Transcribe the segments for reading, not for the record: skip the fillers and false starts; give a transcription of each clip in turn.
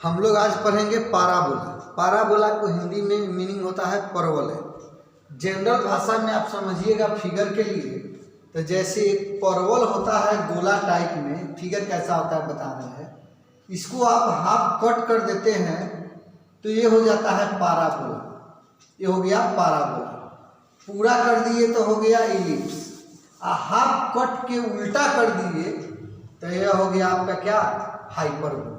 हम लोग आज पढ़ेंगे पाराबोला। पाराबोला को हिंदी में मीनिंग होता है परवलय। जनरल भाषा में आप समझिएगा फिगर के लिए, तो जैसे एक परवल होता है गोला टाइप में, फिगर कैसा होता है बता रहे हैं। इसको आप हाफ कट कर देते हैं तो ये हो जाता है पाराबोला। ये हो गया पाराबोला। पूरा कर दिए तो हो गया इलिप्स। हाफ कट के उल्टा कर दिए तो यह हो गया आपका क्या, हाइपरबोला।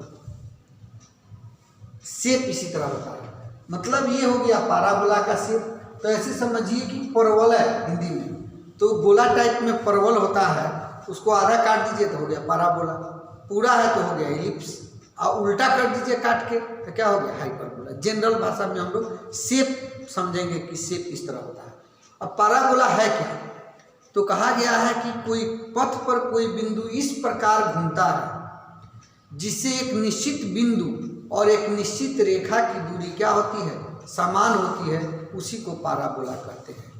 शेप इसी तरह होता है, मतलब ये हो गया पाराबोला का शेप। तो ऐसे समझिए कि परवल है हिंदी में, तो गोला टाइप में परवल होता है, उसको आधा काट दीजिए तो हो गया पाराबोला। पूरा है तो हो गया इलिप्स, और उल्टा कर दीजिए काट के तो क्या हो गया, हाइपरबोला। जनरल भाषा में हम लोग शेप समझेंगे कि शेप इस तरह होता है। अब पाराबोला है क्या, तो कहा गया है कि कोई पथ पर कोई बिंदु इस प्रकार घूमता है जिससे एक निश्चित बिंदु और एक निश्चित रेखा की दूरी क्या होती है, समान होती है, उसी को पाराबोला कहते हैं।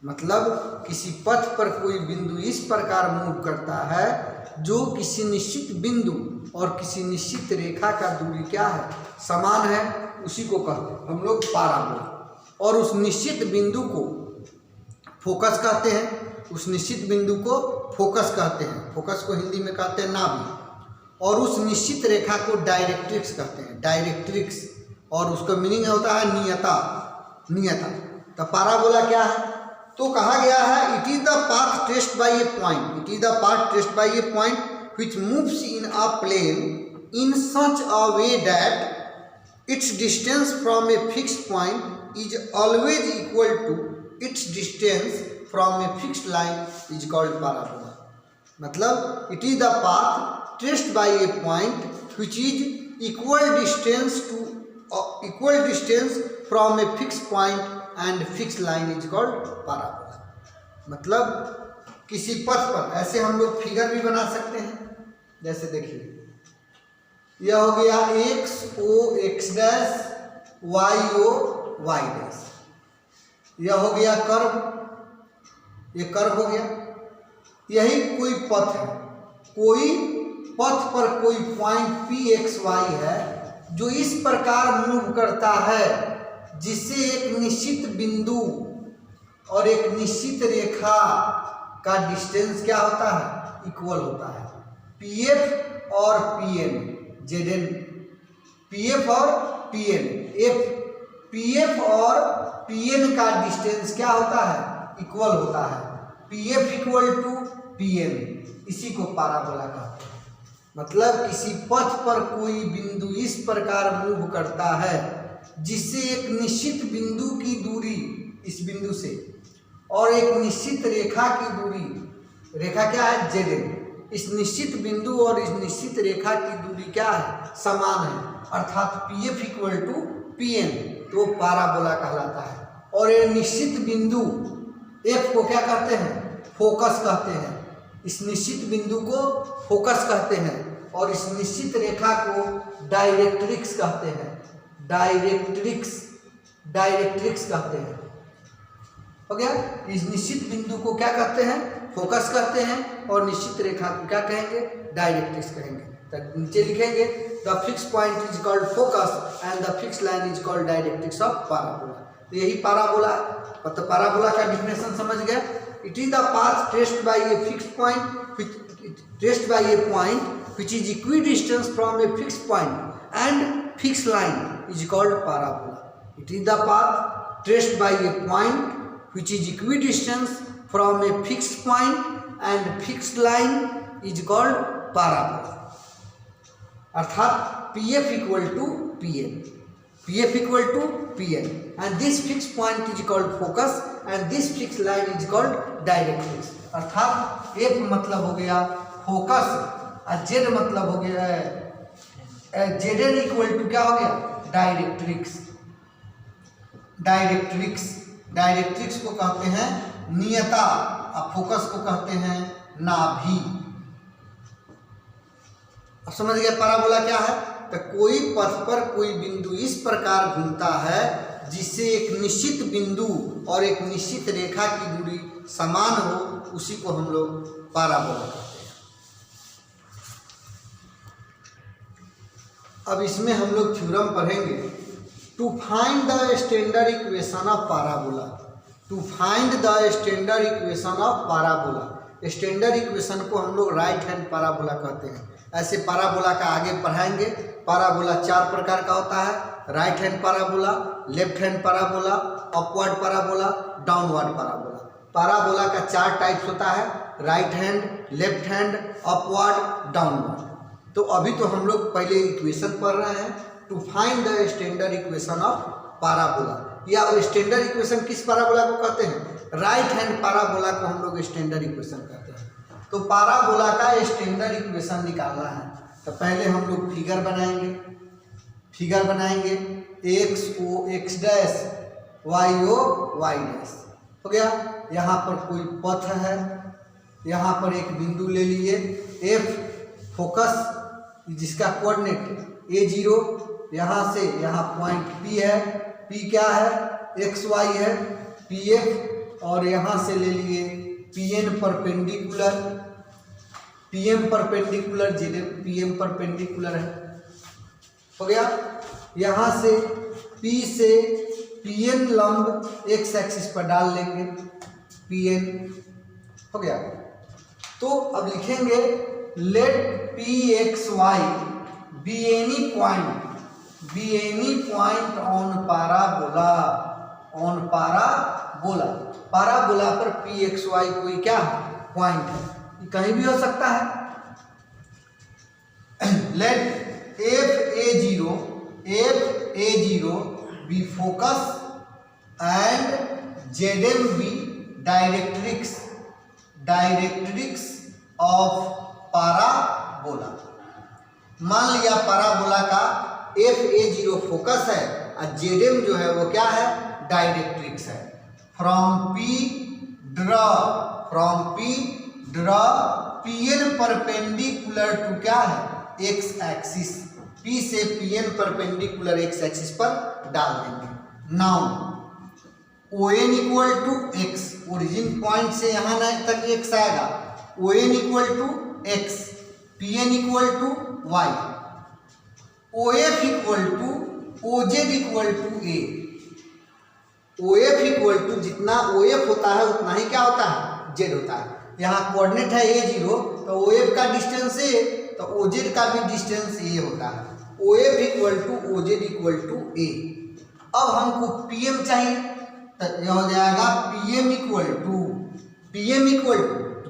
मतलब किसी पथ पर कोई बिंदु इस प्रकार मूव करता है जो किसी निश्चित बिंदु और किसी निश्चित रेखा का दूरी क्या है, समान है, उसी को कहते हैं हम लोग पाराबोला। और उस निश्चित बिंदु को फोकस कहते हैं, उस निश्चित बिंदु को फोकस कहते हैं। फोकस को हिंदी में कहते हैं नाभि। और उस निश्चित रेखा को डायरेक्ट्रिक्स कहते हैं, डायरेक्ट्रिक्स। और उसका मीनिंग होता है नियता, नियता। तो पाराबोला क्या है, तो कहा गया है it is the path traced by a point, it is the path traced by a point which moves in a plane in such a way that its distance from a fixed point is always equal to its distance from a fixed line is called parabola. मतलब it is the path traced by a point which is equal distance from a fixed point and fixed line is called parabola। मतलब किसी पथ पर, ऐसे हम लोग figure भी बना सकते हैं। जैसे देखिए यह हो गया x o x dash, y o y dash. यह हो गया कर्व, ये कर्व हो गया। यही कोई पथ है, कोई पथ पर कोई पॉइंट पी एक्स वाई है जो इस प्रकार मूव करता है जिससे एक निश्चित बिंदु और एक निश्चित रेखा का डिस्टेंस क्या होता है, इक्वल होता है। पी एफ और P N, Z N, P F और पी एन, पी एफ और पी एन का डिस्टेंस क्या होता है, इक्वल होता है। P F equal to P N, इसी को पाराबोला कहते हैं। मतलब किसी पथ पर कोई बिंदु इस प्रकार मूव करता है जिससे एक निश्चित बिंदु की दूरी इस बिंदु से और एक निश्चित रेखा की दूरी, रेखा क्या है, जेड एन, इस निश्चित बिंदु और इस निश्चित रेखा की दूरी क्या है, समान है, अर्थात P F equal to P N, तो पाराबोला कहलाता है। और ये निश्चित बिंदु एफ को क्या कहते हैं, फोकस कहते हैं। इस निश्चित बिंदु को फोकस कहते हैं और इस निश्चित रेखा को डायरेक्ट्रिक्स कहते हैं, डायरेक्ट्रिक्स, डायरेक्ट्रिक्स कहते हैं। हो गया। इस निश्चित बिंदु को क्या कहते हैं, फोकस कहते हैं, और निश्चित रेखा को क्या कहेंगे, डायरेक्ट्रिक्स कहेंगे। तो नीचे लिखेंगे the fix point is called focus and the fix line is called directrix of parabola. तो यही पाराबोला है। मतलब पाराबोला का डिफिनेशन समझ गए। It is the path traced by a fixed point, which is equidistant from a fixed point and fixed line is called parabola. It is the path traced by a point which is equidistant from a fixed point and fixed line is called parabola. अर्थात PF equal to PN, PF equal to PN, and this fixed point is called focus and this fixed line is called directrix. अर्थात F मतलब हो गया focus और Z मतलब हो गया Z N equal to क्या हो गया, डायरेक्ट्रिक्स। डायरेक्ट्रिक्स, डायरेक्ट्रिक्स को कहते हैं नियता और फोकस को कहते हैं नाभि। अब समझ गए पाराबोला क्या है। तो कोई पथ पर कोई बिंदु इस प्रकार घूमता है जिससे एक निश्चित बिंदु और एक निश्चित रेखा की दूरी समान हो, उसी को हम लोग पाराबोला कहते हैं। अब इसमें हम लोग थ्योरम पढ़ेंगे। To find the standard equation of parabola. To find the standard equation of parabola. Standard equation को हम लोग राइट हैंड पैराबोला कहते हैं। ऐसे पैराबोला का आगे पढ़ाएंगे। पैराबोला 4 प्रकार का होता है, right hand parabola, left hand parabola, upward parabola, downward parabola. Parabola का 4 टाइप्स होता है, right hand, left hand, upward, downward. तो अभी तो हम लोग पहले इक्वेशन पढ़ रहे हैं। To find the standard equation of parabola, या स्टैंडर्ड इक्वेशन किस पैराबोला को कहते हैं? राइट हैंड पैराबोला को हम लोग स्टैंडर्ड इक्वेशन कहते हैं। तो पैराबोला का स्टैंडर्ड इक्वेशन निकालना है तो पहले हम लोग फिगर बनाएंगे। X O X dash, Y O Y dash हो गया। यहाँ पर कोई पथ है, यहाँ पर एक बिंदु ले लिए एफ, फोकस जिसका कोऑर्डिनेट A0, यहाँ से यहाँ पॉइंट P है, P क्या है? XY है, PF, और यहाँ से ले लिए PM perpendicular, PM perpendicular, PM perpendicular है, हो गया। यहाँ से P से PN लंब X एक्सिस पर डाल लेंगे, PN हो गया। तो अब लिखेंगे late PXY be any point on parabola, parabola पर PXY कोई क्या है? पॉइंट है, ये कहीं भी हो सकता है। Let FA0 be focus and ZM be directrix of parabola। मान लिया पैराबोला का FA0 फोकस है और ZM जो है वो क्या है? डायरेक्ट्रिक्स है। From P draw PN perpendicular to क्या है? X axis. P से PN परपेंडिकुलर X एक्सिस पर डाल देंगे। Now ON equal to X, origin point से यहाँ तक X आएगा। ON equal to X, PN equal to Y, OF equal to OZ equal to A। OF equal to जितना OF होता है उतना ही क्या होता है? Z होता है। यहाँ कोऑर्डिनेट है A0, तो OF का डिस्टेंस A, तो OZ का भी डिस्टेंस A होता है। OF equal to OZ equal to A। अब हमको PM चाहिए, तो यह हो जाएगा PM equal to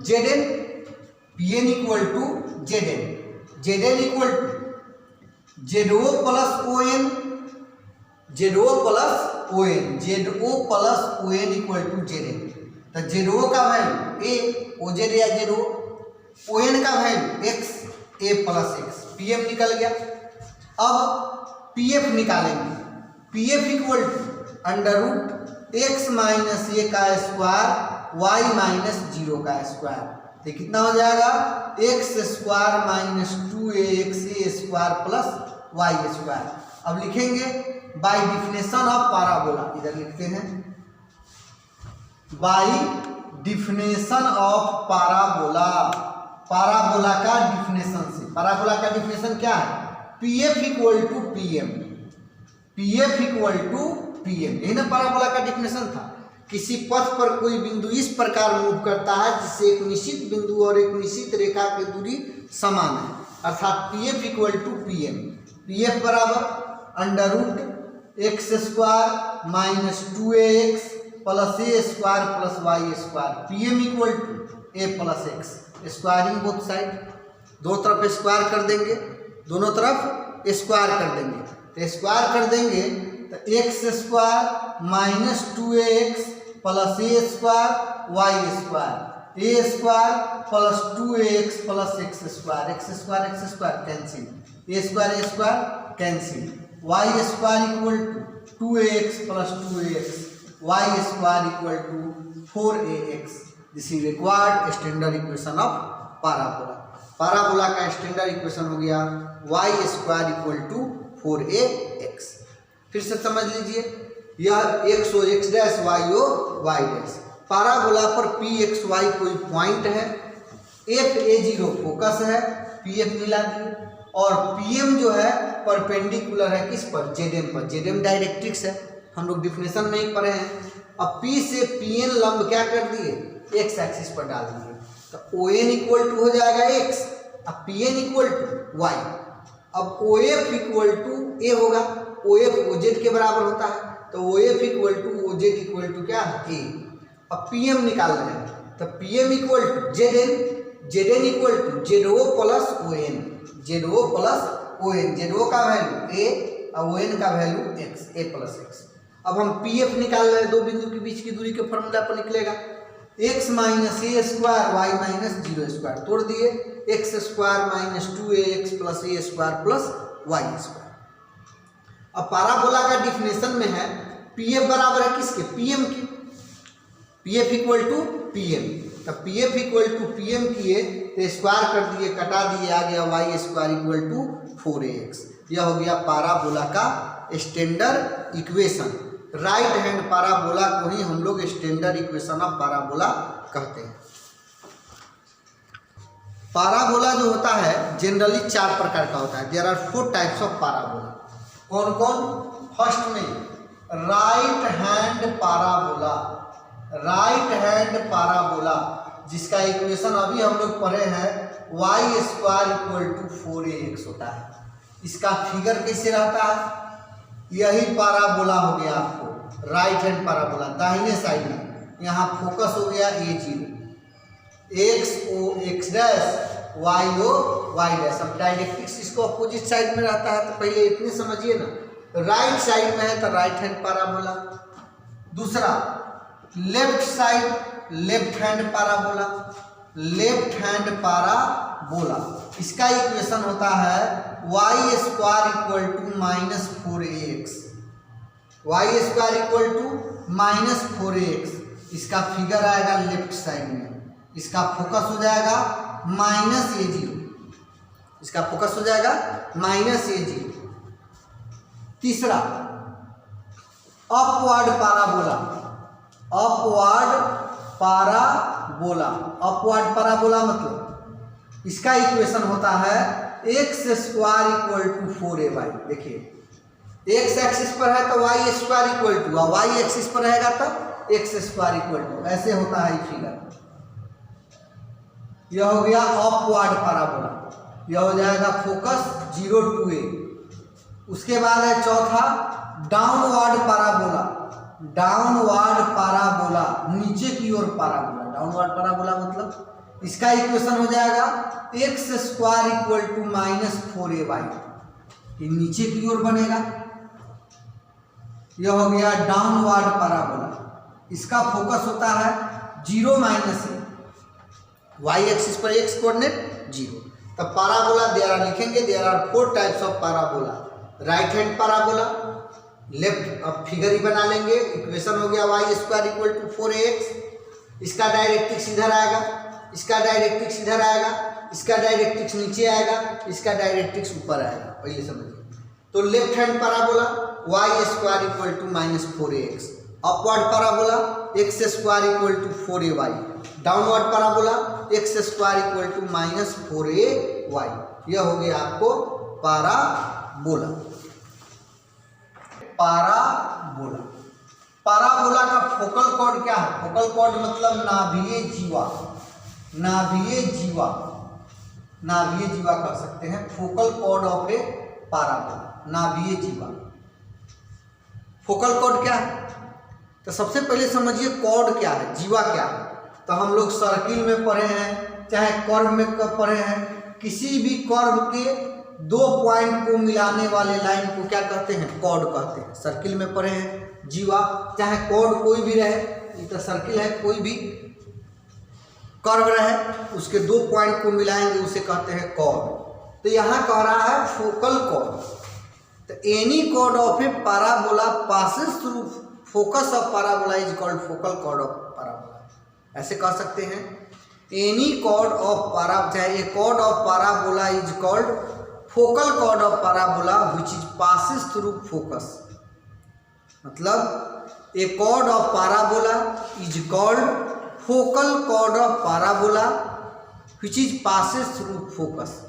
ZN, PN equal to ZN equal to ZO plus ON equal to ZN। तो ZO का वैल्यू A, OZ या ZO, ON का value X, A plus X, PM निकल गया। अब PF निकालेंगे। PF equal to under root X minus A का square, Y minus 0 का स्क्वायर। तो कितना हो जाएगा? X square minus 2AX square plus Y square. अब लिखेंगे बाय डिफिनेशन ऑफ पैराबोला, इधर लिखते हैं by definition of parabola. Parabola का डिफिनेशन से, पैराबोला का डिफिनेशन क्या है? PF इक्वल टू PM, यही ना पैराबोला का डिफिनेशन था। किसी पथ पर कोई बिंदु इस प्रकार मूव करता है जिससे एक निश्चित बिंदु और एक निश्चित रेखा की दूरी समान है, अर्थात PF equal to PM। PF बराबर under root X square minus 2AX plus A square plus Y square. PM equal to A plus X, squaring both side, दो तरफ स्क्वायर कर देंगे, दोनों तरफ स्क्वायर कर देंगे। तो स्क्वायर कर देंगे तो X square minus 2AX plus A square Y square, A square plus 2AX plus X square cancel, A square cancel, Y square equal to 2AX plus 2AX, Y square equal to 4AX। This is required standard equation of parabola. Parabola का standard equation हो गया Y square equal to 4AX। फिर से समझ लीजिए, यह X ओ X dash, Y ओ Y dash. Parabola पर PXY कोई पॉइंट है, FA0 फोकस है, PF मिला दिए, और पीएम जो है परपेंडिकुलर है किस पर, जेडएम पर। जेडएम डायरेक्ट्रिक्स है, हम लोग डिफिनेशन में ही पढ़े हैं। अब पी से पीएन लंब क्या कर दिए, एक्स एक्सिस पर डाल दिए, तो ओ एन इक्वल टू हो जाएगा एक्स, अब P N equal to Y. अब O F equal to A होगा, ओ एफ ओ जेड के बराबर होता है, तो O F equal to O Z equal to क्या है, ए। अब पी एम निकाल रहे हैं, तो P M equal to Z N, Z N equal to Z O plus O N, Z O plus O N. Z O का value A और O N का value X, A plus X. अब हम P F निकाल रहे हैं, दो बिंदु के बीच की दूरी के फॉर्मूला पर निकलेगा, X minus A square Y minus zero square, तोड़ दिए, X square minus two A X plus A square plus Y square. अब पैराबोला का डिफिनेशन में है पी एफ बराबर है किसके, पी एम के, P F equal to P M. तब P F equal to P M किए तो स्क्वायर कर दिए, कटा दिए, आ गया Y square equal to 4ax। यह हो गया पैराबोला का standard equation. Right hand parabola को ही हम लोग स्टैंडर्ड इक्वेशन ऑफ पैराबोला कहते हैं। पैराबोला जो होता है जनरली 4 प्रकार का होता है। There are 4 types of parabola. कौन कौन? फर्स्ट में right hand parabola, right hand parabola जिसका इक्वेशन अभी हम लोग पढ़े हैं Y square equal to 4ax होता है। इसका फिगर कैसे रहता है, यही पैराबोला हो गया आपको राइट हैंड पैराबोला। दाहिने साइड में यहाँ फोकस हो गया A0, X O X dash, Y O Y dash. अब डायरेक्ट्रिक्स इसको अपोजिट साइड में रहता है, तो पहले इतने समझिए ना, राइट साइड में है तो राइट हैंड पैराबोला। दूसरा left side left hand parabola, left hand parabola. इसका इक्वेशन होता है Y square equal to minus 4ax, Y square equal to minus 4ax। इसका फिगर आएगा लेफ्ट साइड में, इसका फोकस हो जाएगा माइनस A0, इसका फोकस हो जाएगा माइनस A0। तीसरा upward parabola, upward parabola, upward parabola मतलब इसका इक्वेशन होता है x square equal to 4ay। देखिए एक्स एक्सिस पर है तो Y square equal to, Y axis पर रहेगा तो एक्स स्क्वायर इक्वल टू, ऐसे होता है फिगर। यह हो गया अपवर्ड पैराबोला, यह हो जाएगा फोकस 0 to a। उसके बाद है चौथा डाउनवर्ड पैराबोला, डाउनवर्ड पैराबोला नीचे की ओर पैराबोला। डाउनवर्ड पैराबोला मतलब इसका इक्वेशन हो जाएगा X square equal to minus 4ay, ये नीचे की ओर बनेगा। यह हो गया डाउनवर्ड पैराबोला, इसका फोकस होता है 0 माइनस a, वाई एक्सिस पर एक्स कोऑर्डिनेट 0। तब पैराबोला देयर आर लिखेंगे, there are 4 types of parabola. Right hand parabola, left, अब फिगर ही बना लेंगे, इक्वेशन हो गया Y square equal to 4ax। इसका डायरेक्ट्रिक्स इधर आएगा, इसका डायरेक्ट्रिक्स इधर आएगा, इसका डायरेक्ट्रिक्स नीचे आएगा, इसका डायरेक्ट्रिक्स ऊपर आएगा, पहले समझिए। तो left hand parabola Y square equal to minus 4ax, upward parabola X square equal to 4ay, downward parabola X square equal to minus 4ay। यह हो गया आपको पैराबोला। पैराबोला, पैराबोला का फोकल कॉर्ड क्या है? फोकल कॉर्ड मतलब नाभीय जीवा, नाभीय जीवा, नाभीय जीवा कह सकते हैं। Focal chord of a parabola, नाभीय जीवा। फोकल कॉर्ड क्या है? तो सबसे पहले समझिए कॉर्ड क्या है, जीवा क्या है। तो हम लोग सर्किल में पढ़े हैं, चाहे कर्व में पढ़े हैं, किसी भी कर्व के 2 पॉइंट को मिलाने वाले लाइन को क्या कहते हैं? कॉर्ड कहते हैं। सर्किल में पढ़े हैं जीवा, चाहे कॉर्ड कोई भी रहे, ये तो सर्किल है, कोई भी कर्व रहे उसके 2 पॉइंट को मिलाएंगे उसे कहते हैं कॉर्ड। तो यहाँ कह रहा है फोकल कॉर्ड। तो any chord of a parabola passes through focus of parabola is called focal chord of parabola. ऐसे कह सकते हैं एनी कॉर्ड ऑफ पैरा, चाहे a chord of parabola is called focal chord of parabola which is passes through focus. मतलब a chord of parabola is called focal chord of parabola which is passes through focus.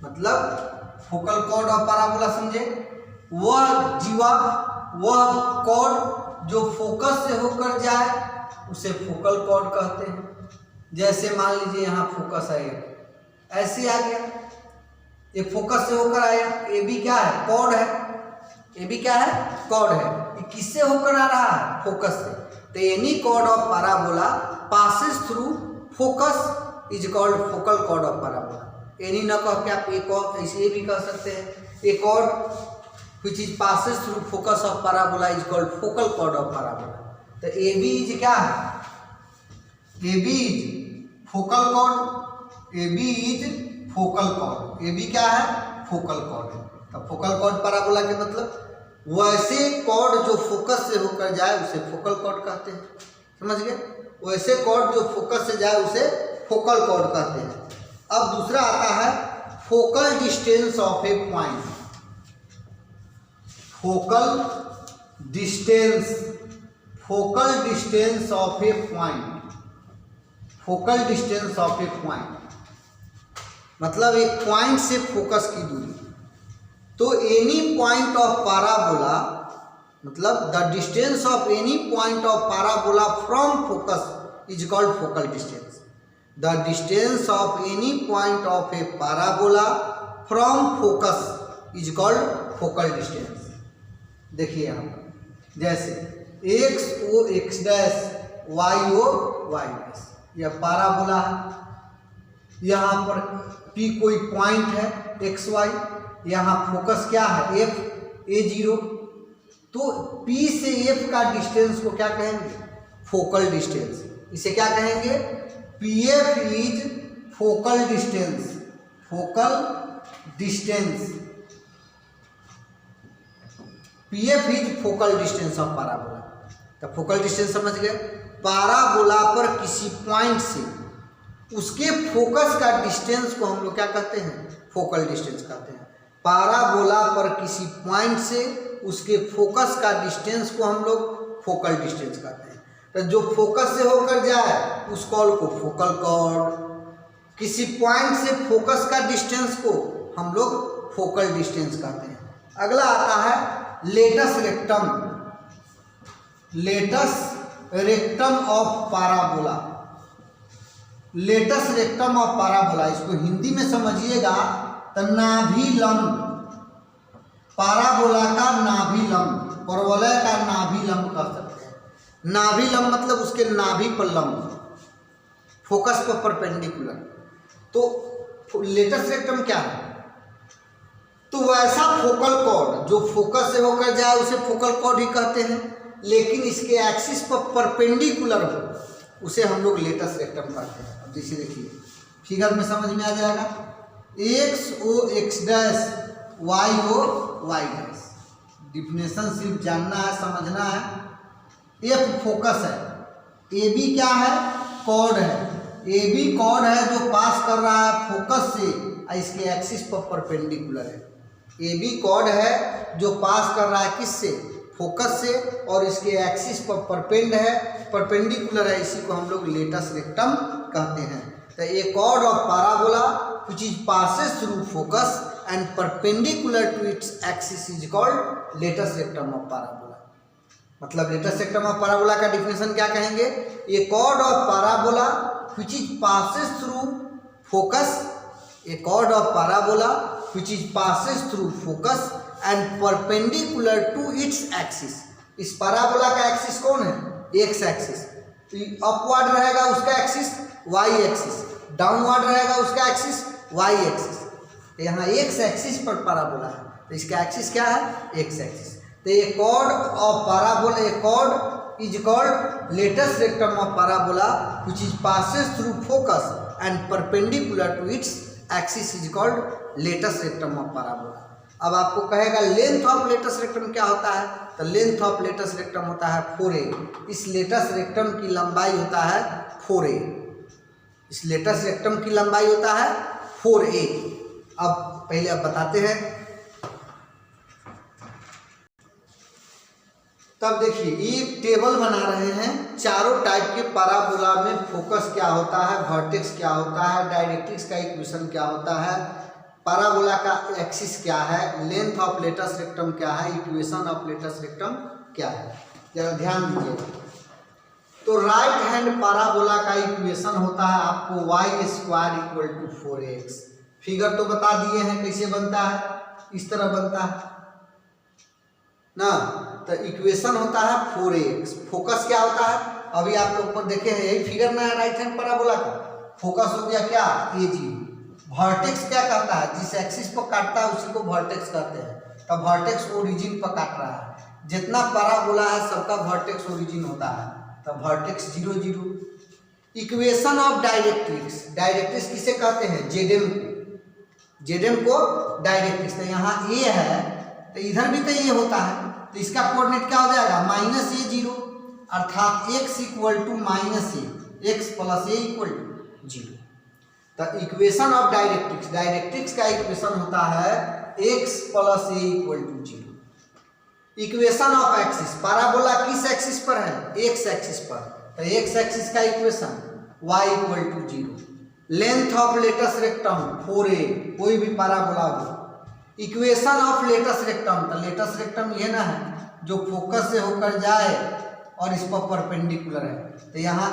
मतलब focal chord of parabola समझे, वह जीवा, वह cord जो focus से होकर जाए उसे फोकल कॉर्ड कहते हैं। जैसे मान लीजिए यहाँ फोकस है, ऐसे आ गया, ये फोकस से होकर आया, ए बी क्या है, कॉर्ड है, ए बी क्या है, कॉर्ड है। ये किससे होकर आ रहा है, फोकस से। तो any chord of parabola passes through focus is called focal chord of parabola. Any न कह के आप एक और ऐसे भी कह सकते हैं, ए cord which is passes through focus of parabola is called focal chord of parabola। तो ए बी इज क्या है, A B is focal chord, A B is focal chord, A B क्या है, फोकल कॉर्ड है। तो फोकल कॉर्ड पैराबोला के मतलब वैसे कॉर्ड जो फोकस से होकर जाए उसे फोकल कॉर्ड कहते हैं, समझ गए। वैसे कॉर्ड जो फोकस से जाए उसे फोकल कॉर्ड कहते हैं। अब दूसरा आता है focal distance of A point. Focal distance, focal distance of A point, focal distance of A point मतलब एक पॉइंट से फोकस की दूरी। तो एनी पॉइंट ऑफ पैराबोला मतलब the distance of any point of parabola from focus is called focal distance. The distance of any point of a parabola from focus is called focal distance. देखिए यहाँ पर जैसे x O X dash, Y O Y dash, यह parabola है। यहाँ पर P कोई point है एक्स वाई, यहाँ फोकस क्या है एफ, ए जीरो। तो पी से एफ का डिस्टेंस को क्या कहेंगे, फोकल डिस्टेंस। इसे क्या कहेंगे, P F is focal distance, focal distance, P F is focal distance of parabola. तो फोकल डिस्टेंस समझ गए, पैराबोला पर किसी पॉइंट से उसके फोकस का डिस्टेंस को हम लोग क्या कहते हैं, फोकल डिस्टेंस कहते हैं। पैराबोला पर किसी पॉइंट से उसके फोकस का डिस्टेंस को हम लोग फोकल डिस्टेंस कहते हैं। तो जो फोकस से होकर जाए उस कॉल को फोकल कॉर्ड, किसी पॉइंट से फोकस का डिस्टेंस को हम लोग फोकल डिस्टेंस कहते हैं। अगला आता है latus rectum, latus rectum of parabola, latus rectum of parabola. इसको हिंदी में समझिएगा तो नाभि लंब, पैराबोला का नाभि लंब, परवलय का नाभि लंब कह सकते हैं। नाभि लंब मतलब उसके नाभि पर लंब, फोकस पर परपेंडिकुलर। तो लेटस रेक्टम क्या है, तो वैसा फोकल कॉर्ड जो फोकस से होकर जाए उसे फोकल कॉर्ड ही कहते हैं, लेकिन इसके एक्सिस पर परपेंडिकुलर हो उसे हम लोग लेटस रेक्टम कहते हैं। अब जैसे देखिए फिगर में समझ में आ जाएगा, X O X dash, Y O Y dash. Definition सिर्फ जानना है, समझना है। एफ फोकस है, ए बी क्या है, कॉर्ड है। ए बी कॉर्ड है जो पास कर रहा है फोकस से, इसके एक्सिस पर परपेंडिकुलर है। ए बी कॉर्ड है जो पास कर रहा है किससे, फोकस से, और इसके एक्सिस पर परपेंडिकुलर है। इसी को हम लोग लेटस रेक्टम कहते हैं। तो a chord of parabola which is passes through focus and perpendicular to its axis is called latus rectum of parabola. मतलब लेटस रेक्टम ऑफ पैराबोला का डिफिनेशन क्या कहेंगे, a chord of parabola which is passes through focus, a chord of parabola which is passes through focus and perpendicular to its axis। इस parabola का axis कौन है, x axis. Upward रहेगा उसका axis Y axis, downward रहेगा उसका axis Y axis. तो यहाँ एक्स एक्सिस पर पैराबोला है, तो इसका एक्सिस क्या है, एक्स एक्सिस। तो ये कॉर्ड ऑफ पैराबोला, ये chord is called latus rectum of parabola which is passes through focus and perpendicular to its axis is called latus rectum of parabola. अब आपको कहेगा लेंथ ऑफ लेटस रेक्टम क्या होता है, तो लेंथ ऑफ लेटस रेक्टम होता है 4a। इस लेटस रेक्टम की लंबाई होता है 4a, इस लेटस रेक्टम की लंबाई होता है 4a। अब पहले आप बताते हैं, तब देखिए एक टेबल बना रहे हैं, चारों टाइप के पैराबोला में फोकस क्या होता है, वर्टेक्स क्या होता है, डायरेक्ट्रिक्स का इक्वेशन क्या होता है, पैराबोला का एक्सिस क्या है, लेंथ ऑफ लेटस रेक्टम क्या है, इक्वेशन ऑफ लेटस रेक्टम क्या है, जरा ध्यान दीजिएगा। तो राइट हैंड पैराबोला का इक्वेशन होता है आपको y² = 4x। फिगर तो बता दिए हैं कैसे बनता है, इस तरह बनता है ना। तो इक्वेशन होता है 4x। फोकस क्या होता है, अभी आप लोग ऊपर देखे हैं यही फिगर ना है राइट हैंड पैराबोला का। फोकस हो गया क्या, AG। वर्टेक्स क्या कहता है, जिस एक्सिस पर काटता है उसी को वर्टेक्स कहते हैं। तो वर्टेक्स ओरिजिन पर काट रहा है। जितना पैराबोला है सबका वर्टेक्स ओरिजिन होता है, तो vertex 0 0। Equation of directrix, directrix किसे कहते हैं, जेडएम को, जेडएम को डायरेक्ट्रिक्स। तो यहाँ A है तो इधर भी तो ये होता है, तो इसका कोऑर्डिनेट क्या हो जाएगा, -a0, अर्थात x = -a, x + a = 0। तो इक्वेशन ऑफ डायरेक्ट्रिक्स, डायरेक्ट्रिक्स का इक्वेशन होता है x + a = 0। Equation of axis, parabola किस एक्सिस पर है, x एक्सिस पर, तो x एक्सिस का equation y = 0। Length of latus rectum 4a, कोई भी पैराबोला हो। इक्वेशन ऑफ लेटस रेक्टम, तो लेटस रेक्टम ये ना है जो फोकस से होकर जाए और इस पर परपेंडिकुलर है। तो यहाँ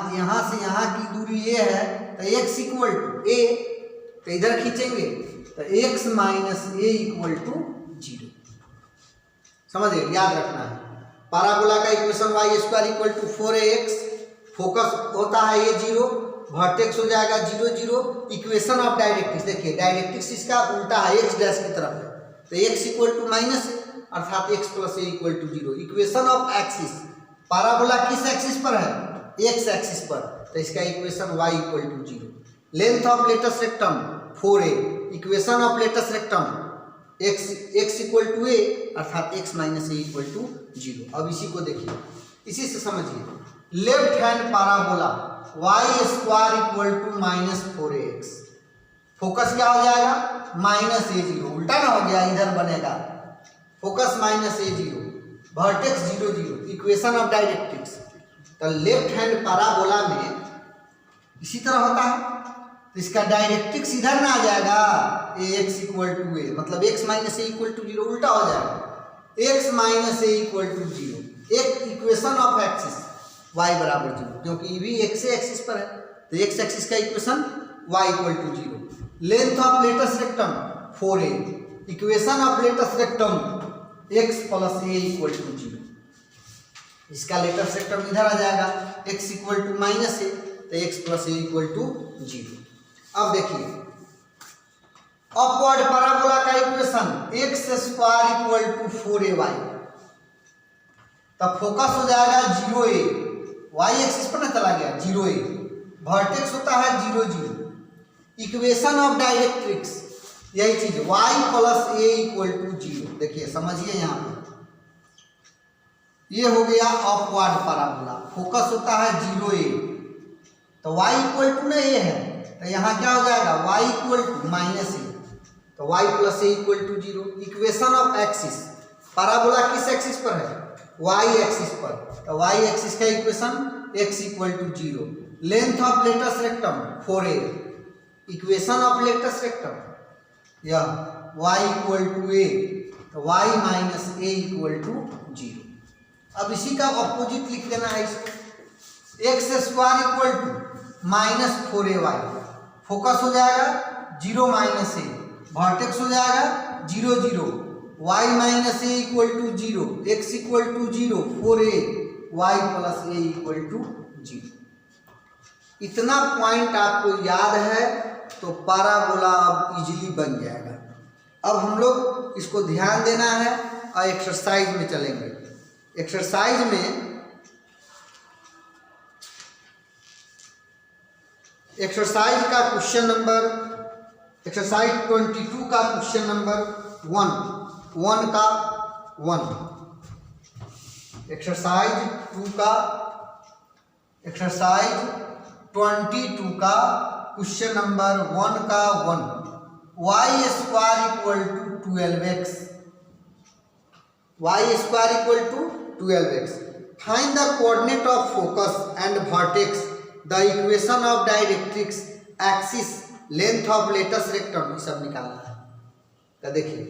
से यहाँ की दूरी ये है, तो x = a, तो इधर खींचेंगे तो x - a = 0। समझिए, याद रखना है। पैराबोला का इक्वेशन y² = 4ax, फोकस होता है a0, वर्टेक्स हो जाएगा 0 0। इक्वेशन ऑफ डायरेक्ट्रिक्स, देखिए डायरेक्ट्रिक्स इसका उल्टा है, x डैश की तरफ है, तो x = -a, अर्थात x + a = 0। Equation of axis, parabola किस एक्सिस पर है, x एक्सिस पर, तो इसका equation y = 0। Length of latus rectum 4a, equation of latus rectum x = a, अर्थात x - a = 0। अब इसी को देखिए, इसी से समझिए। Left hand parabola y² = -4ax, focus क्या हो जाएगा, -a0, उल्टा ना हो गया, इधर बनेगा focus -a0, vertex 0 0। Equation of directrix, तो लेफ्ट हैंड पैराबोला में इसी तरह होता है, तो इसका डायरेक्ट्रिक्स इधर ना आ जाएगा, x = a, मतलब x - a = 0, उल्टा हो जाएगा, x - a = 0। एक इक्वेशन ऑफ एक्सिस y = 0, क्योंकि ये भी x एक्सिस पर है, तो x एक्सिस का equation y = 0। Length of latus rectum 4a, equation of latus rectum x + a = 0। इसका लेटस रेक्टम इधर आ जाएगा, x = -a, तो x + a = 0। अब देखिए अपवर्ड पैराबोला का इक्वेशन x² = 4ay, तब फोकस हो जाएगा 0a, y एक्सिस पर ना चला गया 0a, वर्टेक्स होता है 0 0। इक्वेशन ऑफ डायरेक्ट्रिक्स यही चीज, y + a = 0। देखिए समझिए, यहाँ पे ये हो गया अपवर्ड पैराबोला, फोकस होता है 0a, तो y = ना a है, तो यहाँ क्या हो जाएगा, y = -a, तो y + a = 0। Equation of axis, parabola किस एक्सिस पर है, y एक्सिस पर, तो y एक्सिस का equation x = 0। Length of latus rectum 4a, equation of latus rectum या y = a, तो y - a = 0। अब इसी का ऑपोजिट लिख देना है, x² = -4ay, फोकस हो जाएगा 0 - a, वर्टेक्स हो जाएगा 0 0, y - a = 0, x = 0, 4a, y + a = 0। इतना पॉइंट आपको याद है तो पैराबोला अब इजीली बन जाएगा। अब हम लोग इसको ध्यान देना है और एक्सरसाइज में चलेंगे। एक्सरसाइज में एक्सरसाइज का क्वेश्चन नंबर, एक्सरसाइज 22 का क्वेश्चन नंबर 1 का 1, एक्सरसाइज 22 का क्वेश्चन नंबर 1 का 1, y² = 12x, y² = 12x। Find the coordinate of focus and vertex, the equation of directrix, axis, length of latus rectum, ये सब निकालना है। तो देखिए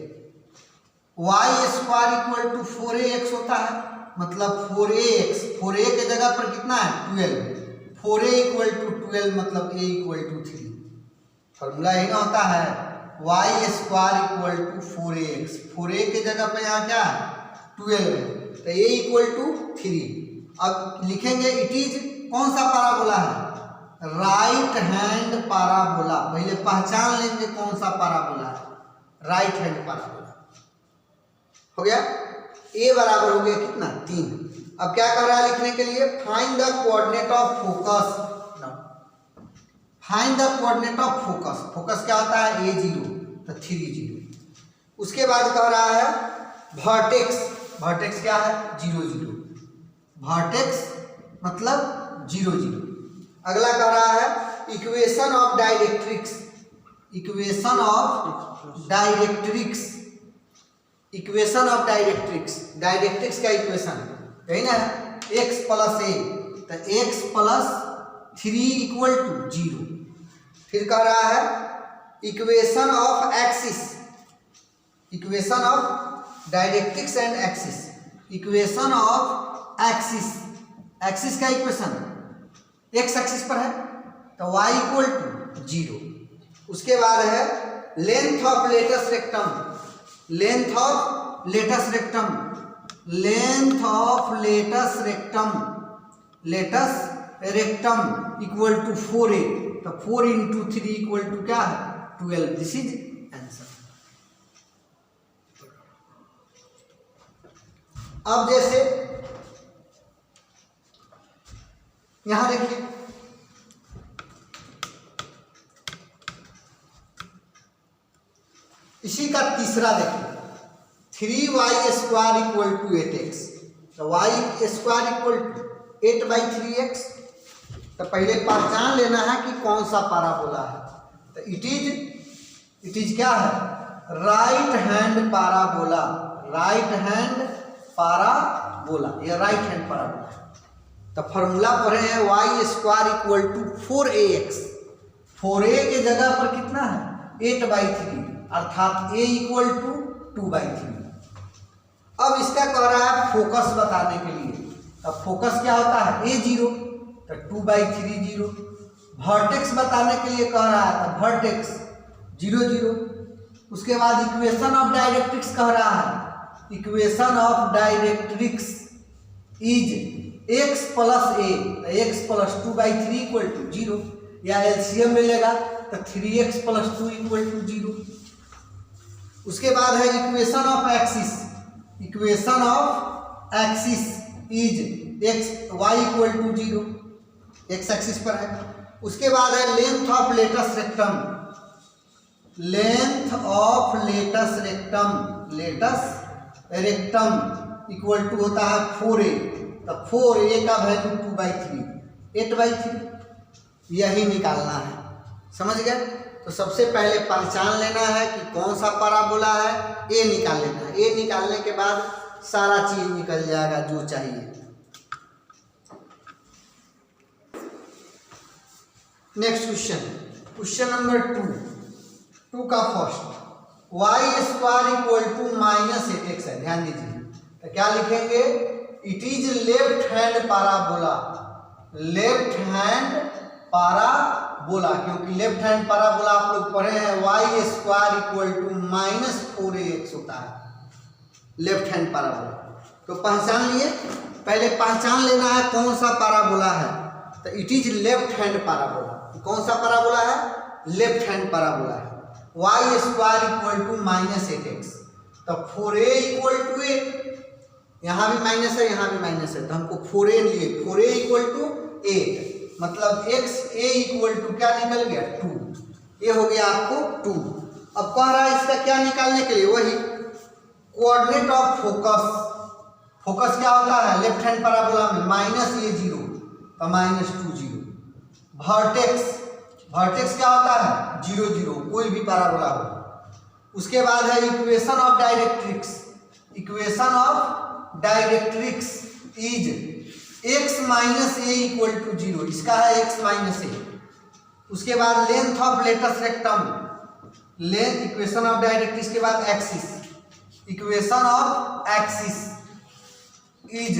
Y square equal to 4ax होता है, मतलब 4ax, 4a के जगह पर कितना है 12, 4a इक्वल टू 12 मतलब a इक्वल टू 3। फॉर्मूला यही ना होता है Y square equal to 4ax, 4a के जगह पर यहाँ क्या है 12 है, तो a इक्वल टू 3। अब लिखेंगे इट इज कौन सा पैराबोला है, राइट हैंड पैराबोला। पहले पहचान लेंगे कौन सा पैराबोला है, राइट हैंड पैराबोला। हो गया, a बराबर हो गया कितना 3। अब क्या कर रहा है लिखने के लिए, find the coordinate of focus. Find the coordinate of focus, focus क्या होता है a0 तो 3 0। उसके बाद कह रहा है वर्टेक्स, वर्टेक्स क्या है 0 0, वर्टेक्स मतलब 0 0। अगला कह रहा है equation of directrix, equation of directrix, equation of directrix, directrix का इक्वेशन यही ना है x प्लस a, तो x प्लस 3 इक्वल टू 0। फिर कह रहा है equation of axis, equation of directrix and axis, equation of axis, axis का इक्वेशन x एक्सिस पर है तो y इक्वल टू 0। उसके बाद है length of latus rectum, length of latus rectum, length of latus rectum, latus rectum equal to 4a, तो 4 into 3 equal to क्या है 12। This is answer. अब जैसे यहां देखिए इसी का तीसरा देखिए 3y square equal to 8x, तो y square equal to 8/3x। तो पहले पहचान लेना है कि कौन सा पैराबोला है, तो इट इज क्या है right hand parabola, right hand parabola, ये राइट हैंड पैराबोला है। तो फॉर्मूला पढ़े हैं y square equal to 4ax, 4a के जगह पर कितना है 8/3 अर्थात a इक्वल टू 2/3। अब इसका कह रहा है फोकस बताने के लिए, अब फोकस क्या होता है a0 तो 2/3 0। वर्टेक्स बताने के लिए कह रहा है तो वर्टेक्स 0 0। उसके बाद इक्वेशन ऑफ डायरेक्ट्रिक्स कह रहा है, equation of directrix is x plus a, x plus 2/3 equal to 0, या एलसीएम में लेगा तो 3x प्लस 2 इक्वल टू 0। उसके बाद है equation of axis, equation of axis is y equal to 0, x axis पर है। उसके बाद है length of latus rectum, length of latus rectum, latus rectum equal to होता है 4a, तो 4a का वैल्यू 2/3 8/3, यही निकालना है। समझ गए? तो सबसे पहले पहचान लेना है कि कौन सा पैराबोला है, ए निकाल लेना है। ए निकालने के बाद सारा चीज निकल जाएगा जो चाहिए। नेक्स्ट क्वेश्चन, क्वेश्चन नंबर 2 का first, Y square equal to -8x है। ध्यान दीजिए, तो क्या लिखेंगे, it is left hand parabola, left hand parabola, क्योंकि लेफ्ट हैंड पैराबोला आप लोग पढ़े हैं Y square equal to -4ax होता है लेफ्ट हैंड पैराबोला। तो पहचान लिए, पहले पहचान लेना है कौन सा पैराबोला है, तो it is left hand parabola. कौन सा पैराबोला है, लेफ्ट हैंड पैराबोला है। Y square equal to -8x, तो 4a इक्वल टू 8, यहाँ भी माइनस है यहाँ भी माइनस है, तो हमको 4a लिए, 4a इक्वल टू 8, मतलब x a इक्वल टू क्या निकल गया 2, ये हो गया आपको 2। अब कह रहा है इसका क्या निकालने के लिए, वही कोऑर्डिनेट ऑफ फोकस। फोकस क्या होता है लेफ्ट हैंड पैराबोला में, -a0 तो -2 0। वर्टेक्स, वर्टेक्स क्या होता है 0 0, कोई भी पैराबोला हो। उसके बाद है equation of directrix, equation of directrix is x - a equal to 0, इसका है x - a। उसके बाद length of latus rectum, length equation of directrix के बाद axis, equation of axis is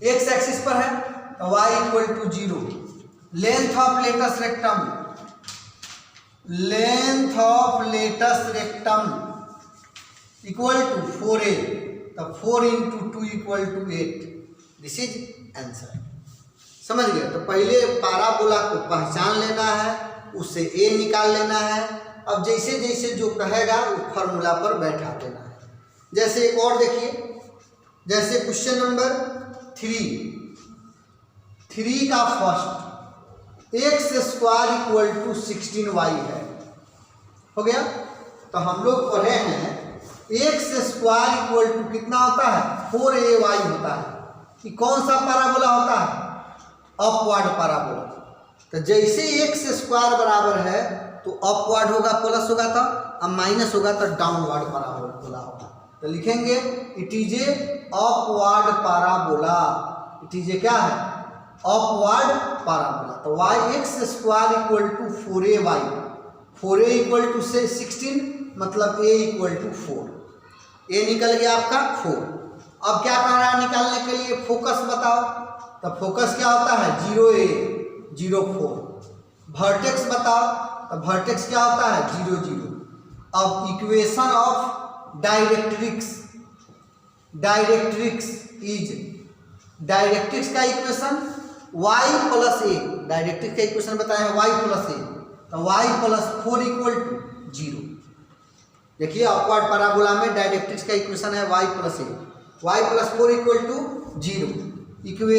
X axis पर है तो y equal to 0, length of latus rectum, length of latus rectum equal to 4a, तो 4 into 2 equal to 8, this is answer. समझ गए? तो पहले पाराबोला को पहचान लेना है, उससे a निकाल लेना है। अब जैसे जैसे जो कहेगा वो फार्मूला पर बैठा देना है। जैसे एक और देखिए, जैसे क्वेश्चन नंबर 3 का first X square equal to 16y है, हो गया। तो हम लोग पढ़े हैं एक्स स्क्वायर इक्वल टू कितना होता है 4ay होता है। कि कौन सा पैराबोला होता है? Upward parabola. तो जैसे एक्स स्क्वायर बराबर है तो अपवर्ड होगा, प्लस होगा तो, अब माइनस होगा तो डाउनवर्ड पैराबोला होगा। तो लिखेंगे it is a upward parabola, it is a क्या है? Upward parabola. तो y X square equal to 4ay, 4a equal to से 16 मतलब a इक्वल टू 4, a निकल गया आपका 4। अब क्या कर रहा है निकालने के लिए? फोकस बताओ। तो फोकस क्या होता है? 0a 0 4। वर्टेक्स बताओ, तो वर्टेक्स क्या होता है? 0 0। अब equation of directrix, directrix is, directrix का equation y plus a, directrix का इक्वेशन बताया है y प्लस a, तो y प्लस 4 इक्वल टू 0। देखिए अपवर्ड पैराबोला में डायरेक्ट्रिक्स का इक्वेशन है y plus a, y plus 4 equal to 0। Equation